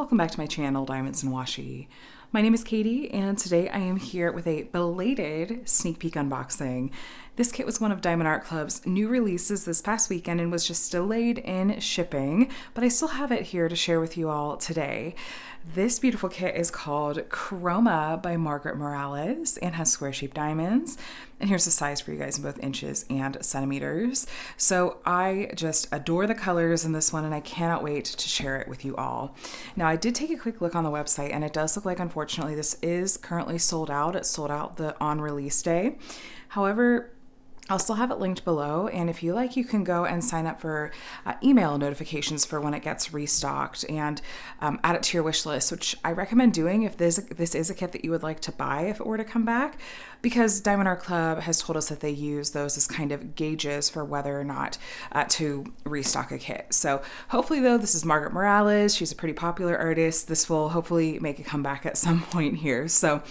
welcome back to my channel, Diamonds and Washi. My name is Katie, and today I am here with a belated sneak peek unboxing. This kit was one of Diamond Art Club's new releases this past weekend and was just delayed in shipping, but I still have it here to share with you all today. This beautiful kit is called Chroma by Margaret Morales and has square-shaped diamonds. And here's the size for you guys in both inches and centimeters. So I just adore the colors in this one, and I cannot wait to share it with you all. Now, I did take a quick look on the website, and it does look like, unfortunately, this is currently sold out. It sold out on release day. However, I'll still have it linked below, and if you like, you can go and sign up for email notifications for when it gets restocked and add it to your wish list, which I recommend doing if this is a kit that you would like to buy if it were to come back, because Diamond Art Club has told us that they use those as kind of gauges for whether or not to restock a kit. So hopefully, though, this is Margaret Morales. She's a pretty popular artist. This will hopefully make a comeback at some point here. So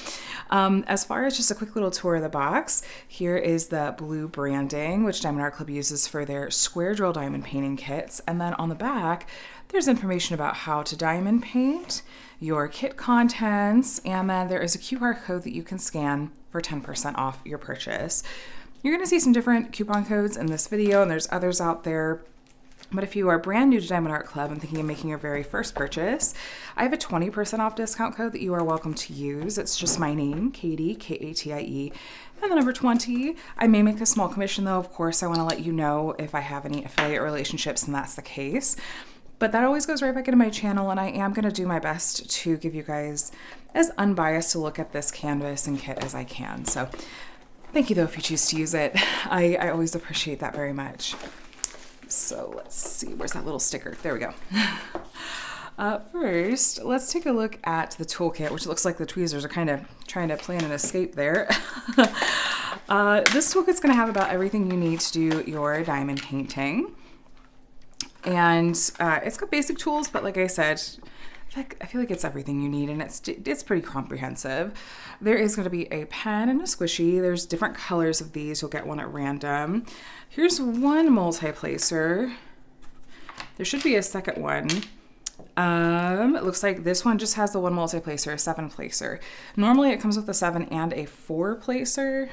as far as just a quick little tour of the box, here is the blue branding, which Diamond Art Club uses for their square drill diamond painting kits. And then on the back, there's information about how to diamond paint, your kit contents, and then there is a QR code that you can scan for 10% off your purchase. You're going to see some different coupon codes in this video, and there's others out there. But if you are brand new to Diamond Art Club and thinking of making your very first purchase, I have a 20% off discount code that you are welcome to use. It's just my name, Katie, K-A-T-I-E, and the number 20. I may make a small commission, though. Of course, I want to let you know if I have any affiliate relationships, and that's the case. But that always goes right back into my channel, and I am going to do my best to give you guys as unbiased a look at this canvas and kit as I can. So thank you, though, if you choose to use it. I always appreciate that very much. So let's see, where's that little sticker? There we go. First, let's take a look at the toolkit, which looks like the tweezers are kind of trying to plan an escape there. This toolkit's going to have about everything you need to do your diamond painting. And it's got basic tools, but like I said, I feel like it's everything you need, and it's pretty comprehensive. There is going to be a pen and a squishy. There's different colors of these. You'll get one at random. Here's one multi-placer. There should be a second one. It looks like this one just has the one multi-placer, a 7-placer. Normally it comes with a 7 and a 4-placer.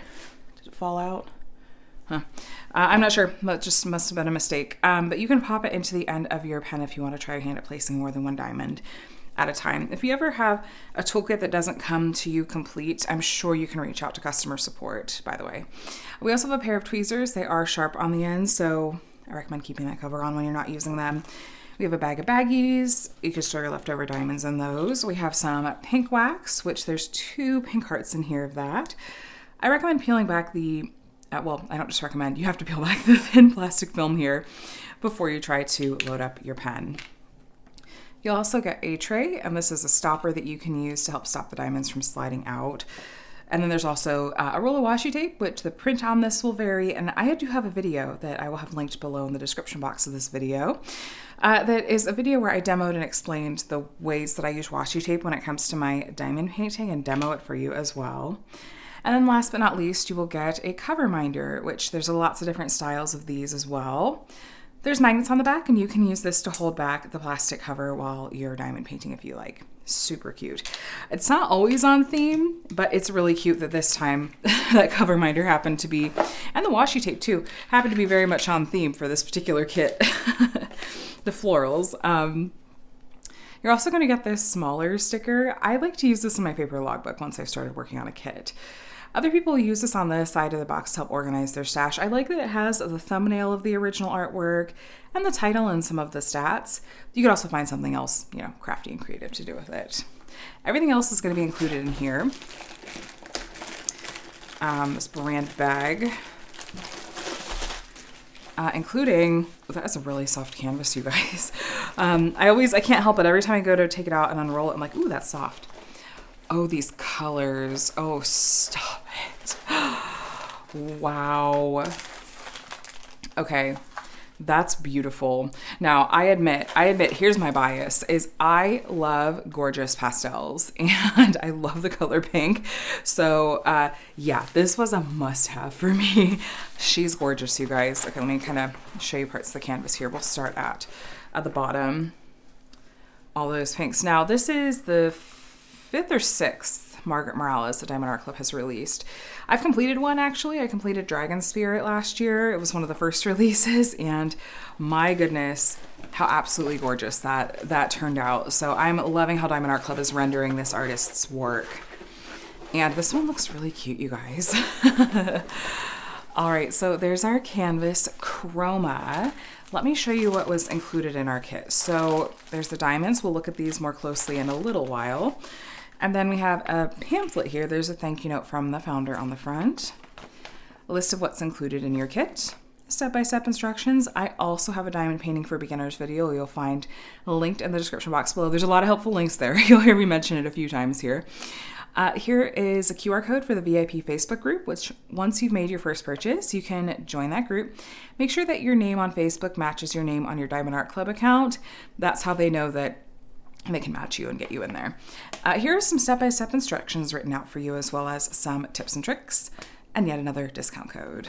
Did it fall out? Huh. I'm not sure. That just must have been a mistake. But you can pop it into the end of your pen if you want to try your hand at placing more than one diamond at a time. If you ever have a toolkit that doesn't come to you complete, I'm sure you can reach out to customer support, by the way. We also have a pair of tweezers. They are sharp on the end, so I recommend keeping that cover on when you're not using them. We have a bag of baggies. You can store your leftover diamonds in those. We have some pink wax, which there's 2 pink hearts in here of that. I recommend peeling back the well, I don't just recommend, you have to peel back the thin plastic film here before you try to load up your pen. You'll also get a tray, and this is a stopper that you can use to help stop the diamonds from sliding out. And then there's also a roll of washi tape, which the print on this will vary, and I do have a video that I will have linked below in the description box of this video. That is a video where I demoed and explained the ways that I use washi tape when it comes to my diamond painting, and demo it for you as well. And then last but not least, you will get a cover minder, which there's lots of different styles of these as well. There's magnets on the back, and you can use this to hold back the plastic cover while you're diamond painting if you like. Super cute. It's not always on theme, but it's really cute that this time that cover minder happened to be, and the washi tape too, happened to be very much on theme for this particular kit. The florals. You're also going to get this smaller sticker. I like to use this in my paper logbook once I've started working on a kit. Other people use this on the side of the box to help organize their stash. I like that it has the thumbnail of the original artwork and the title and some of the stats. You could also find something else, you know, crafty and creative to do with it. Everything else is going to be included in here. This brand bag, including, that's a really soft canvas, you guys. I can't help it. Every time I go to take it out and unroll it, I'm like, ooh, that's soft. Oh, these colors. Oh, stop it. Wow. Okay, that's beautiful. Now, I admit, here's my bias, is I love gorgeous pastels, and I love the color pink. So, yeah, this was a must-have for me. She's gorgeous, you guys. Okay, let me kind of show you parts of the canvas here. We'll start at the bottom. all those pinks. Now, this is the 5th or 6th Margaret Morales that Diamond Art Club has released. I've completed one, actually. I completed Dragon Spirit last year. It was one of the first releases, and my goodness, how absolutely gorgeous that turned out. So I'm loving how Diamond Art Club is rendering this artist's work. And this one looks really cute, you guys. All right, so there's our canvas Chroma. Let me show you what was included in our kit. So there's the diamonds. We'll look at these more closely in a little while. And then we have a pamphlet here. There's a thank you note from the founder on the front. A list of what's included in your kit. Step-by-step instructions. I also have a diamond painting for beginners video you'll find linked in the description box below. There's a lot of helpful links there. You'll hear me mention it a few times here. Here is a QR code for the VIP Facebook group, which once you've made your first purchase, you can join that group. Make sure that your name on Facebook matches your name on your Diamond Art Club account. That's how they know that they can match you and get you in there. Here are some step-by-step instructions written out for you, as well as some tips and tricks, and yet another discount code.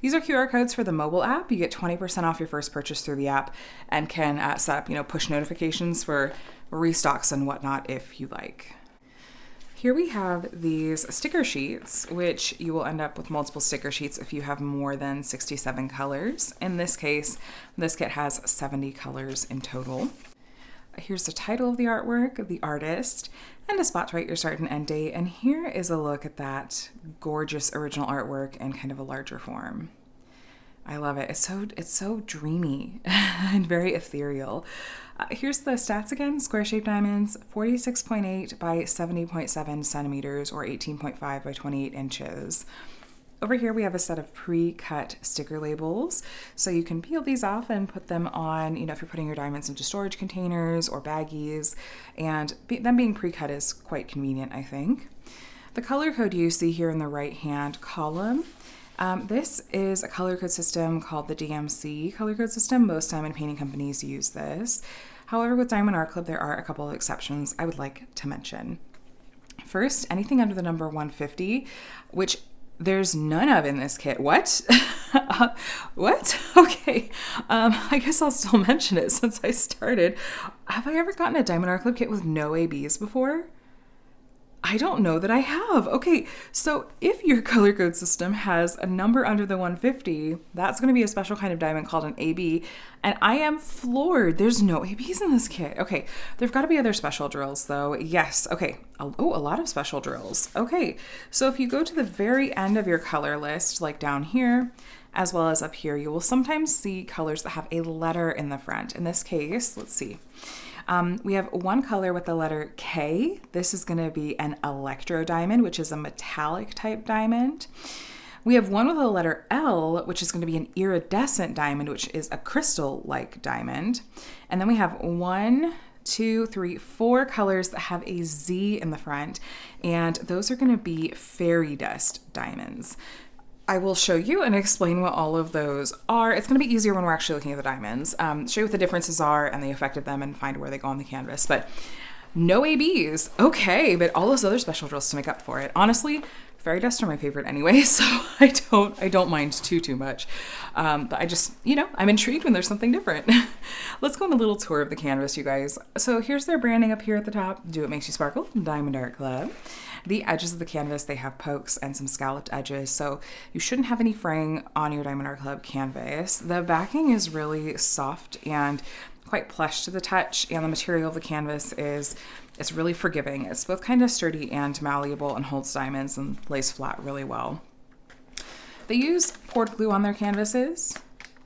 These are QR codes for the mobile app. You get 20% off your first purchase through the app and can set up, push notifications for restocks and whatnot if you like. Here we have these sticker sheets, which you will end up with multiple sticker sheets if you have more than 67 colors. In this case, this kit has 70 colors in total. Here's the title of the artwork, the artist, and a spot to write your start and end date. And here is a look at that gorgeous original artwork in kind of a larger form. I love it. It's so dreamy and very ethereal. Here's the stats again. Square-shaped diamonds, 46.8 by 70.7 centimeters, or 18.5 by 28 inches. Over here we have a set of pre-cut sticker labels, so you can peel these off and put them on, if you're putting your diamonds into storage containers or baggies, and them being pre-cut is quite convenient, I think. The color code you see here in the right-hand column, this is a color code system called the DMC color code system. Most diamond painting companies use this. However, with Diamond Art Club, there are a couple of exceptions I would like to mention. First, anything under the number 150, which there's none of in this kit. What? What? Okay. I guess I'll still mention it since I started. Have I ever gotten a Diamond Art Club kit with no ABs before? I don't know that I have. Okay, so if your color code system has a number under the 150, that's going to be a special kind of diamond called an AB, and I am floored. There's no ABs in this kit. Okay, there've got to be other special drills though. Yes, okay. Oh, a lot of special drills. Okay, so if you go to the very end of your color list, like down here, as well as up here, you will sometimes see colors that have a letter in the front. In this case, let's see. We have one color with the letter K. This is going to be an electro diamond, which is a metallic type diamond. We have one with the letter L, which is going to be an iridescent diamond, which is a crystal-like diamond. And then we have 1, 2, 3, 4 colors that have a Z in the front, and those are going to be fairy dust diamonds. I will show you and explain what all of those are. It's going to be easier when we're actually looking at the diamonds. Show you what the differences are and the effect of them and find where they go on the canvas. But no ABs. Okay, but all those other special drills to make up for it. Honestly, fairy dust are my favorite anyway, so I don't mind too much. But I just, I'm intrigued when there's something different. Let's go on a little tour of the canvas, you guys. So here's their branding up here at the top. Do What Makes You Sparkle, Diamond Art Club. The edges of the canvas, they have pokes and some scalloped edges, so you shouldn't have any fraying on your Diamond Art Club canvas. The backing is really soft and quite plush to the touch, and the material of the canvas it's really forgiving. It's both kind of sturdy and malleable and holds diamonds and lays flat really well. They use poured glue on their canvases.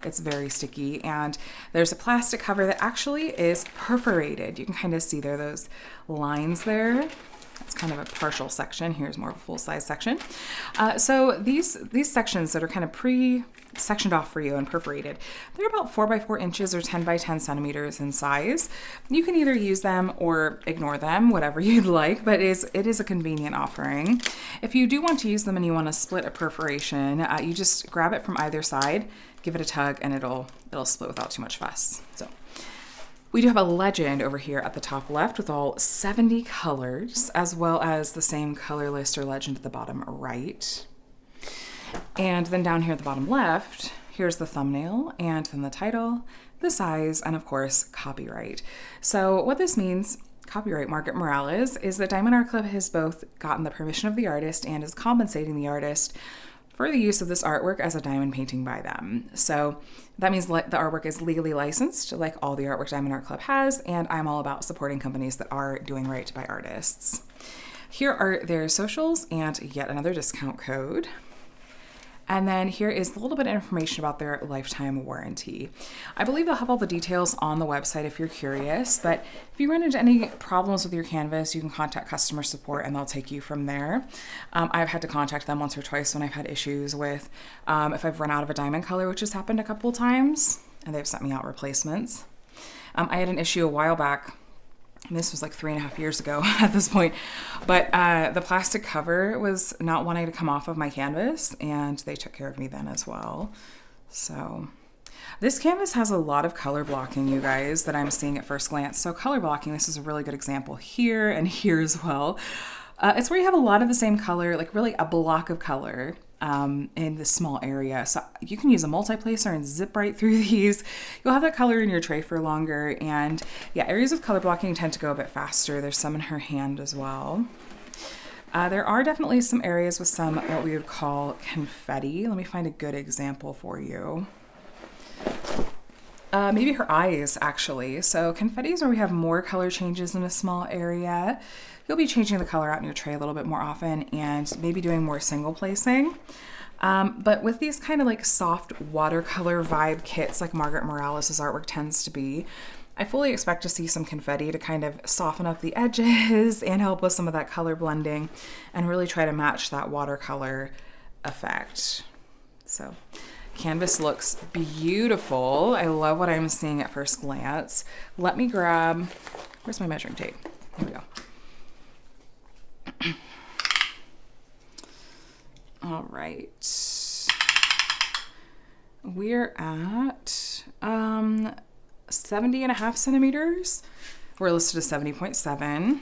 It's very sticky, and there's a plastic cover that actually is perforated. You can kind of see those lines there. It's kind of a partial section. Here's more of a full-size section. So these sections that are kind of pre-sectioned off for you and perforated, they're about 4 by 4 inches or 10 by 10 centimeters in size. You can either use them or ignore them, whatever you'd like, but it is a convenient offering. If you do want to use them and you want to split a perforation, you just grab it from either side, give it a tug, and it'll split without too much fuss. So we do have a legend over here at the top left with all 70 colors, as well as the same color list or legend at the bottom right. And then down here at the bottom left, here's the thumbnail and then the title, the size, and of course, copyright. So what this means, copyright Margaret Morales, is that Diamond Art Club has both gotten the permission of the artist and is compensating the artist for the use of this artwork as a diamond painting by them. So that means the artwork is legally licensed, like all the artwork Diamond Art Club has, and I'm all about supporting companies that are doing right by artists. Here are their socials and yet another discount code. And then here is a little bit of information about their lifetime warranty. I believe they'll have all the details on the website if you're curious, but if you run into any problems with your canvas, you can contact customer support and they'll take you from there. I've had to contact them once or twice when I've had issues with if I've run out of a diamond color, which has happened a couple of times, and they've sent me out replacements. I had an issue a while back. This was like 3.5 years ago at this point, but the plastic cover was not wanting to come off of my canvas, and they took care of me then as well. So this canvas has a lot of color blocking, you guys, that I'm seeing at first glance. So color blocking, this is a really good example here and here as well. It's where you have a lot of the same color, like really a block of color in this small area. So you can use a multi-placer and zip right through these. You'll have that color in your tray for longer. And yeah, areas of color blocking tend to go a bit faster. There's some in her hand as well. There are definitely some areas with some what we would call confetti. Let me find a good example for you. Maybe her eyes, actually. So confetti is where we have more color changes in a small area. You'll be changing the color out in your tray a little bit more often and maybe doing more single placing. But with these kind of like soft watercolor vibe kits like Margaret Morales' artwork tends to be, I fully expect to see some confetti to kind of soften up the edges and help with some of that color blending and really try to match that watercolor effect. So canvas looks beautiful. I love what I'm seeing at first glance. Let me grab, where's my measuring tape? Here we go. All right. We're at 70.5 centimeters. We're listed as 70.7.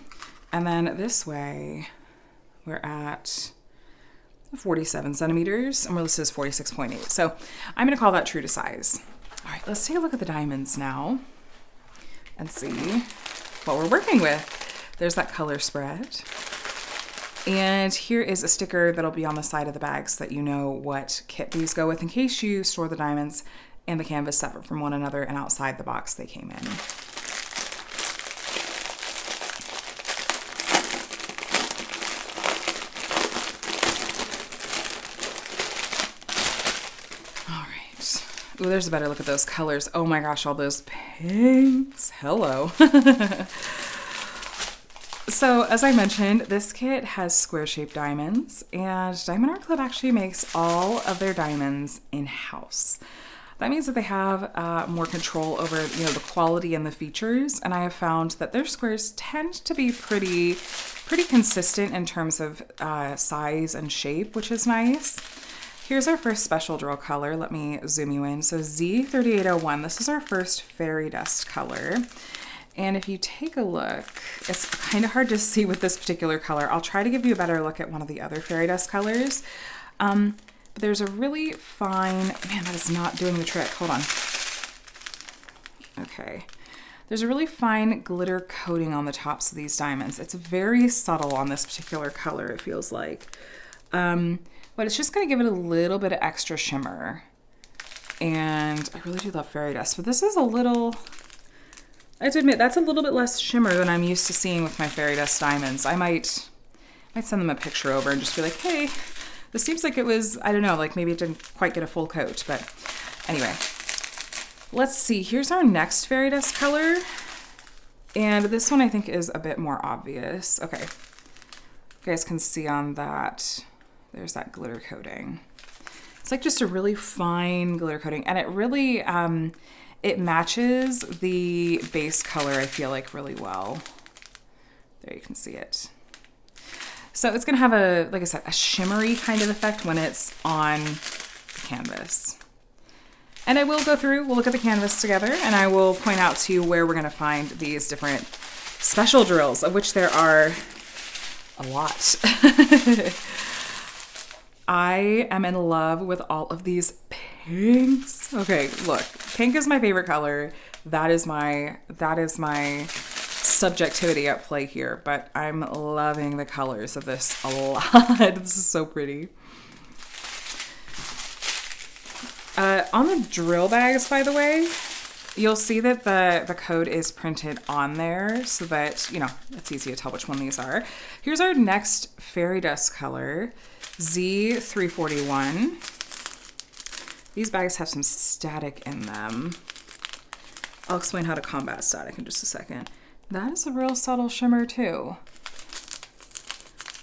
And then this way, we're at 47 centimeters, and we're listed as 46.8. So I'm going to call that true to size. All right, let's take a look at the diamonds now and see what we're working with. There's that color spread. And here is a sticker that'll be on the side of the bag so that you know what kit these go with in case you store the diamonds and the canvas separate from one another and outside the box they came in. All right. Ooh, there's a better look at those colors. Oh my gosh, all those pinks. Hello. So as I mentioned, this kit has square-shaped diamonds, and Diamond Art Club actually makes all of their diamonds in-house. That means that they have more control over, the quality and the features, and I have found that their squares tend to be pretty consistent in terms of size and shape, which is nice. Here's our first special drill color. Let me zoom you in. So Z3801, this is our first fairy dust color. And if you take a look, it's kind of hard to see with this particular color. I'll try to give you a better look at one of the other fairy dust colors. But there's a really fine, man, that is not doing the trick. Hold on. Okay. There's a really fine glitter coating on the tops of these diamonds. It's very subtle on this particular color, it feels like. But it's just going to give it a little bit of extra shimmer. And I really do love fairy dust, but this is a little... I have to admit, that's a little bit less shimmer than I'm used to seeing with my fairy dust diamonds. I might send them a picture over and just be like, hey, this seems like it was, I don't know, like maybe it didn't quite get a full coat. But anyway, let's see. Here's our next fairy dust color. And this one I think is a bit more obvious. Okay, you guys can see on that, there's that glitter coating. It's like just a really fine glitter coating. And it really... it matches the base color, I feel like, really well. There you can see it. So it's gonna have a, like I said, a shimmery kind of effect when it's on the canvas. And I will go through, we'll look at the canvas together, and I will point out to you where we're gonna find these different special drills, of which there are a lot. I am in love with all of these pinks. Okay, look, pink is my favorite color. That is my subjectivity at play here, but I'm loving the colors of this a lot. This is so pretty. On the drill bags, by the way, you'll see that the code is printed on there so that, you know, it's easy to tell which one these are. Here's our next fairy dust color, Z341. These bags have some static in them. I'll explain how to combat static in just a second. That is a real subtle shimmer too.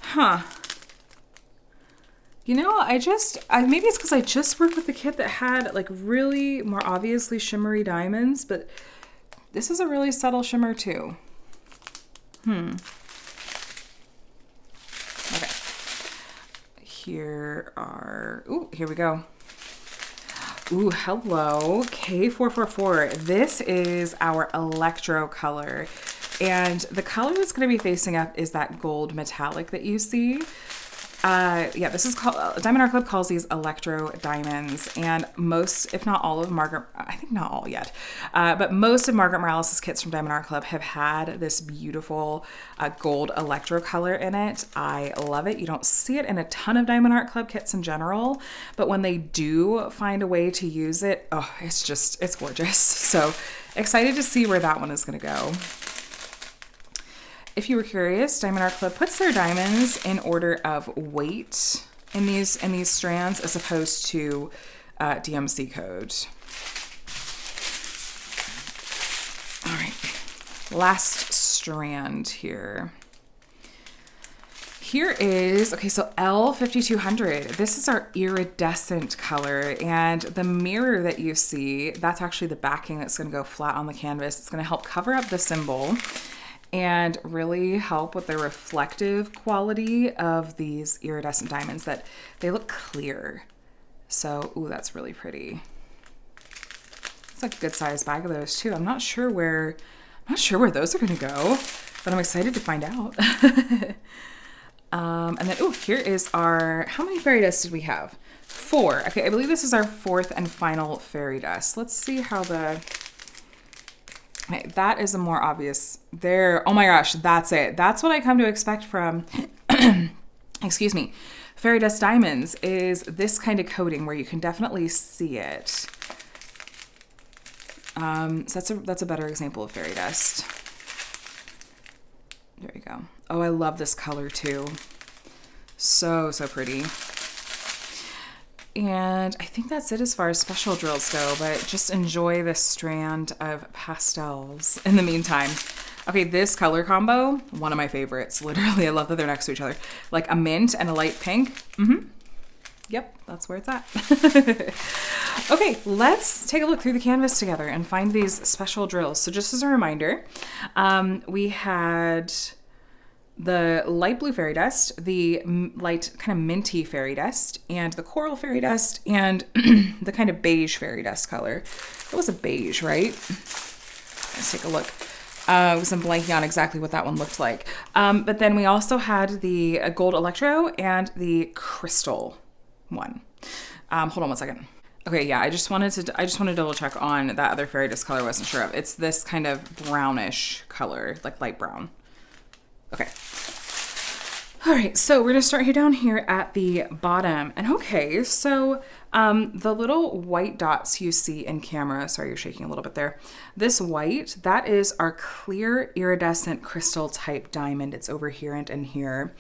Huh. You know, maybe it's because I just worked with the kit that had like really more obviously shimmery diamonds, but this is a really subtle shimmer too. Okay. Here we go. Ooh, hello, K444. This is our electro color. And the color that's going to be facing up is that gold metallic that you see. Yeah, this is called, Diamond Art Club calls these electro diamonds, and most, if not all of I think not all yet, but most of Margaret Morales' kits from Diamond Art Club have had this beautiful gold electro color in it. I love it. You don't see it in a ton of Diamond Art Club kits in general, but when they do find a way to use it, oh, it's gorgeous. So excited to see where that one is going to go. If you were curious, Diamond Art Club puts their diamonds in order of weight in these strands as opposed to DMC code. All right, last strand here. Here is, okay, so L5200. This is our iridescent color, and the mirror that you see, that's actually the backing that's going to go flat on the canvas. It's going to help cover up the symbol and really help with the reflective quality of these iridescent diamonds, that they look clear. So, ooh, that's really pretty. It's a good sized bag of those too. I'm not sure where those are gonna go, but I'm excited to find out. And then, ooh, here is our, how many fairy dusts did we have? 4. Okay, I believe this is our 4th and final fairy dust. Let's see how the, okay, that is a more obvious there. Oh my gosh, that's it. That's what I come to expect from, excuse me, fairy dust diamonds, is this kind of coating where you can definitely see it. So that's a better example of fairy dust. There you go. Oh, I love this color too. So pretty. And I think that's it as far as special drills go, but just enjoy this strand of pastels in the meantime. Okay, this color combo, one of my favorites. Literally, I love that they're next to each other. Like a mint and a light pink. Yep, that's where it's at. Okay, let's take a look through the canvas together and find these special drills. So just as a reminder, we had the light blue fairy dust, the light kind of minty fairy dust, and the coral fairy dust, and the kind of beige fairy dust color. It was a beige, right? Let's take a look. Because I'm blanking on exactly what that one looked like. But then we also had the gold electro and the crystal one. Hold on one second. Okay, yeah, I just wanted to double check on that other fairy dust color I wasn't sure of. It's this kind of brownish color, like light brown. Okay. All right, so we're gonna start here down here at the bottom. And okay, so the little white dots you see in camera, sorry, you're shaking a little bit there. This white, that is our clear iridescent crystal type diamond. It's over here and in here.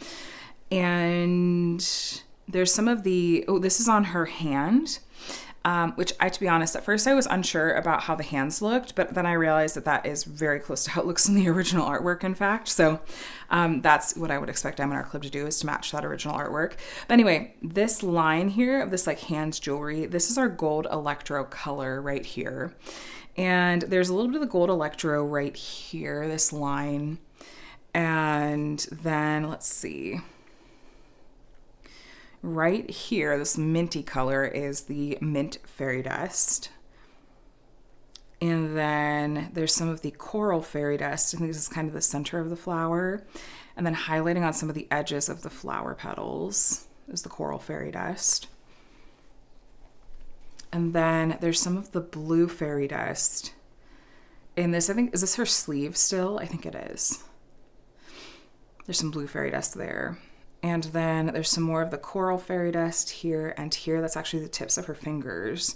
And there's some of the, oh, this is on her hand. Which to be honest, at first I was unsure about how the hands looked, but then I realized that that is very close to how it looks in the original artwork, in fact. So that's what I would expect Diamond Art Club to do, is to match that original artwork. But anyway, this line here of this like hand jewelry, this is our gold electro color right here. And there's a little bit of the gold electro right here, this line. And then let's see. Right here, this minty color is the mint fairy dust. And then there's some of the coral fairy dust. I think this is kind of the center of the flower. And then highlighting on some of the edges of the flower petals is the coral fairy dust. And then there's some of the blue fairy dust in this. I think, is this her sleeve still? I think it is. There's some blue fairy dust there. And then there's some more of the coral fairy dust here and here. That's actually the tips of her fingers.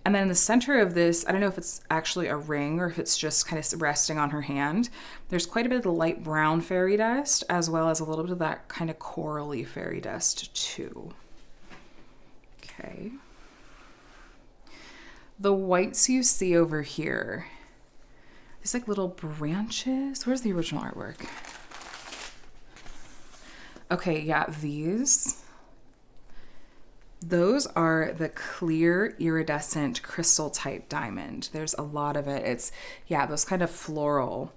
And then in the center of this, I don't know if it's actually a ring or if it's just kind of resting on her hand. There's quite a bit of the light brown fairy dust, as well as a little bit of that kind of corally fairy dust too. Okay. The whites you see over here, these like little branches. Where's the original artwork? Okay, yeah, those are the clear iridescent crystal type diamond. There's a lot of it. It's, yeah, those kind of floral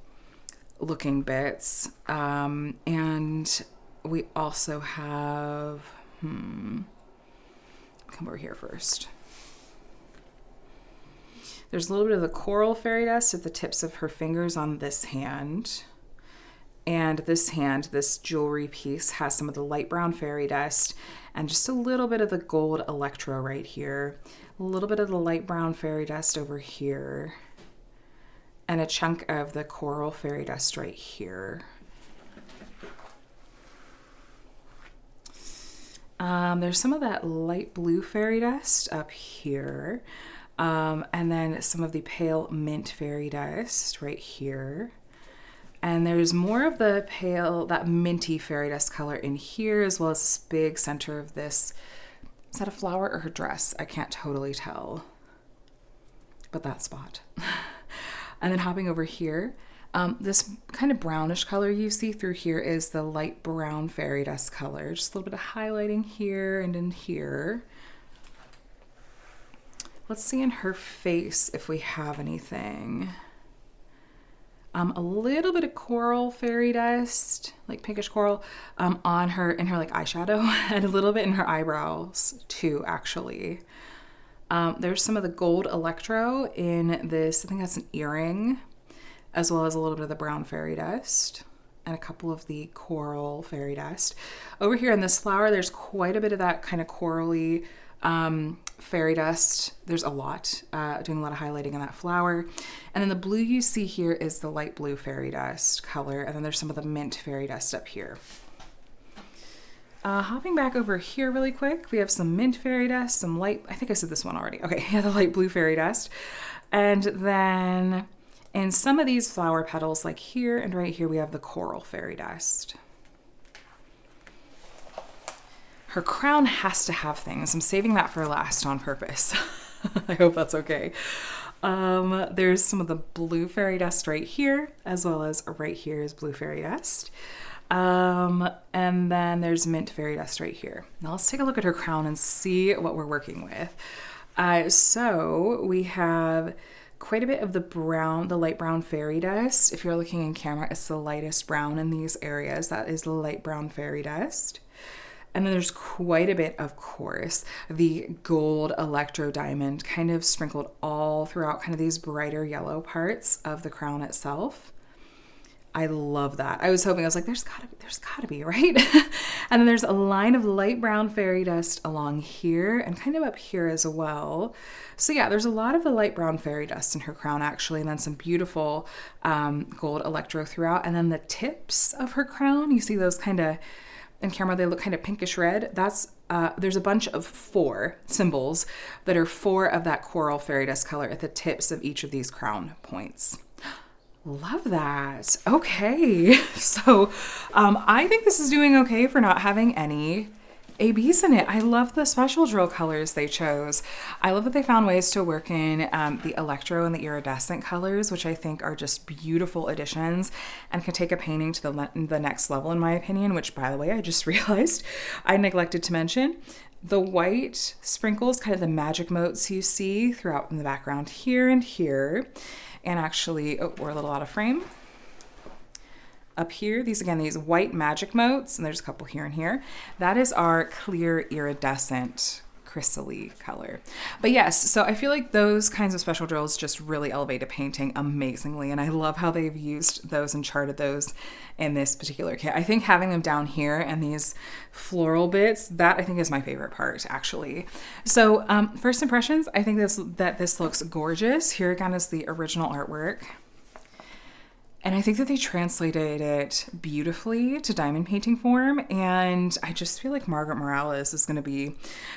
looking bits. And we also have, come over here first. There's a little bit of the coral fairy dust at the tips of her fingers on this hand. And this hand, this jewelry piece, has some of the light brown fairy dust and just a little bit of the gold electro right here. A little bit of the light brown fairy dust over here. And a chunk of the coral fairy dust right here. There's some of that light blue fairy dust up here. And then some of the pale mint fairy dust right here. And there's more of the pale, that minty fairy dust color in here, as well as this big center of this. Is that a flower or her dress? I can't totally tell. But that spot. And then hopping over here, this kind of brownish color you see through here is the light brown fairy dust color. Just a little bit of highlighting here and in here. Let's see in her face if we have anything. A little bit of coral fairy dust, like pinkish coral, on her, in her like eyeshadow, and a little bit in her eyebrows too, actually. There's some of the gold electro in this, I think that's an earring, as well as a little bit of the brown fairy dust and a couple of the coral fairy dust. Over here in this flower, there's quite a bit of that kind of corally fairy dust. There's a lot, doing a lot of highlighting in that flower. And then the blue you see here is the light blue fairy dust color. And then there's some of the mint fairy dust up here. Hopping back over here really quick, we have some mint fairy dust, some light, I think I said this one already. Okay, yeah, the light blue fairy dust. And then in some of these flower petals, like here and right here, we have the coral fairy dust. Her crown has to have things. I'm saving that for last on purpose. I hope that's okay. There's some of the blue fairy dust right here, as well as right here is blue fairy dust. And then there's mint fairy dust right here. Now let's take a look at her crown and see what we're working with. So we have quite a bit of the brown, the light brown fairy dust. If you're looking in camera, it's the lightest brown in these areas. That is the light brown fairy dust. And then there's quite a bit, of course, the gold electro diamond kind of sprinkled all throughout kind of these brighter yellow parts of the crown itself. I love that. I was hoping, I was like, there's gotta be, right? And then there's a line of light brown fairy dust along here and kind of up here as well. So yeah, there's a lot of the light brown fairy dust in her crown actually, and then some beautiful gold electro throughout. And then the tips of her crown, you see those kind of, in camera, they look kind of pinkish red. That's, there's a bunch of 4 symbols that are 4 of that coral fairy dust color at the tips of each of these crown points. Love that. Okay. So I think this is doing okay for not having any ABs in it. I love the special drill colors they chose. I love that they found ways to work in the electro and the iridescent colors, which I think are just beautiful additions and can take a painting to the next level, in my opinion, which, by the way, I just realized I neglected to mention. The white sprinkles, kind of the magic motes you see throughout in the background here and here. And actually, oh, we're a little out of frame. Up here, these white magic motes, and there's a couple here and here. That is our clear iridescent crystally color. But yes, so I feel like those kinds of special drills just really elevate a painting amazingly. And I love how they've used those and charted those in this particular kit. I think having them down here and these floral bits, that I think is my favorite part actually. So first impressions, I think this looks gorgeous. Here again is the original artwork. And I think that they translated it beautifully to diamond painting form. And I just feel like Margaret Morales is going to be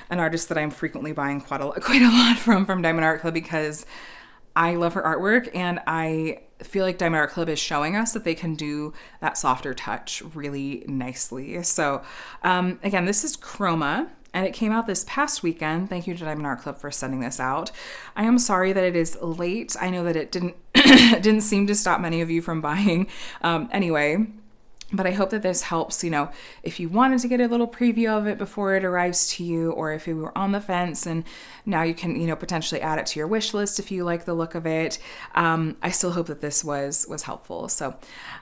an artist that I'm frequently buying quite a lot from Diamond Art Club, because I love her artwork, and I feel like Diamond Art Club is showing us that they can do that softer touch really nicely. So again, this is Chroma, and it came out this past weekend. Thank you to Diamond Art Club for sending this out. I am sorry that it is late. I know that it didn't didn't seem to stop many of you from buying anyway. But I hope that this helps, you know, if you wanted to get a little preview of it before it arrives to you, or if you were on the fence and now you can, you know, potentially add it to your wish list if you like the look of it. I still hope that this was helpful. So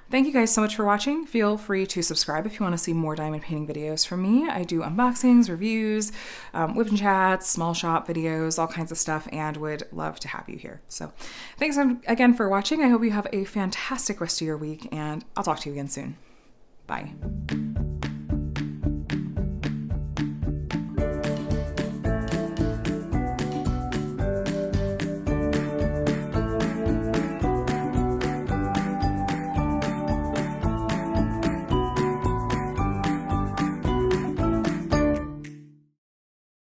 thank you guys so much for watching. Feel free to subscribe if you want to see more diamond painting videos from me. I do unboxings, reviews, whip and chats, small shop videos, all kinds of stuff, and would love to have you here. So thanks again for watching. I hope you have a fantastic rest of your week, and I'll talk to you again soon. Bye.